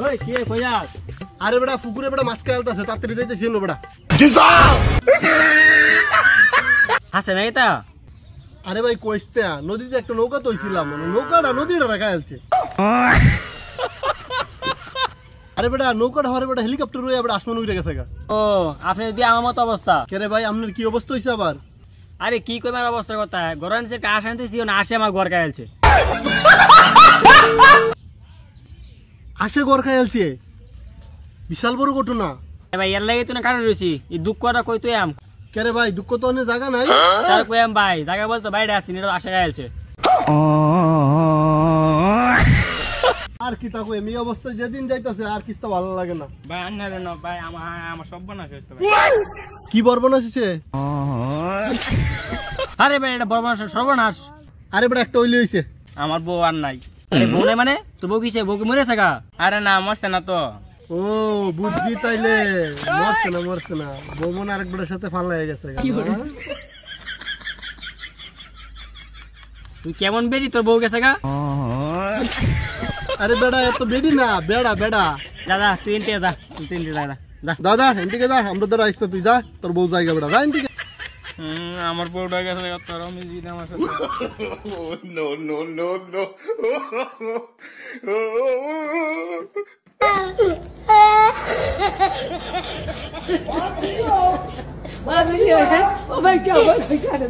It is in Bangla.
ওই কে কই যাস? আরে বেটা পুকুরে বেটা মাছ খেলতেছে, তাড়াতাড়ি যাইতেছি না বেটা। হাসে না এটা? আরে ভাই কইস্তে নদীতে একটা নৌকা তৈছিলাম, নৌকাটা নদীটা রাখা আছে। আরে বেটা নৌকাটা হরে বেটা হেলিকপ্টার হয়ে বেটা আসমান উড়ে গেছে গা। ও আপনি যদি আমার মতো অবস্থা। কে রে ভাই আপনার কি অবস্থা হইছে আবার? আরে কি কইবার অবস্থার কথা, গরম সে কাশ আনতেছি না, আসে আমার ঘর কাইলছে। আসে ঘর খাইলছে, বিশাল বড় ঘটনা। এ ভাই এর লাগি তুই না কারণ রইছি, এই দুঃখটা কই তুই আম? কে রে ভাই দুঃখ তো অনেক জায়গা নাই। তার কই আম ভাই, জায়গা বলতো বাইরে আছি, এটা আসে কাইলছে। আর কি তা কই আমি অবস্থায় যেদিন যাইতাছে আর কিস্তা ভালো লাগে না ভাই। আন্নারে না ভাই, আমার সব বানাস হইছে ভাই। কি বর্বনাশ হইছে? আরে ভাই এটা বর্বনাশ সর্বনাশ। আরে বেটা একটা হইলে হইছে। আমার বউ আর নাই। আরে বউ নাই মানে তোর বউ কিসে? বউ কি মরেছে গা? আরে না মরছে না তো। ও বুঝছি তাইলে, মরছে না বউ মনে আরেকবারের সাথে ফালা হয়ে গেছে। তুই কেমন বেরি, তোর বউ গেছে গা? আরে বেড়া এত বেডি না, বেড়া বেড়া। দাদা তুই এনতে যা, তুই এনতে যা যা। দাদা এদিকে যা, আমরা ধর আসতে তুই যা, তোর বউ জায়গা বেড়া যা এদিকে। আমার বউটা গেছে তোর আমি জিদ আমার সাথে। No no no no. Oh my God! Oh my God!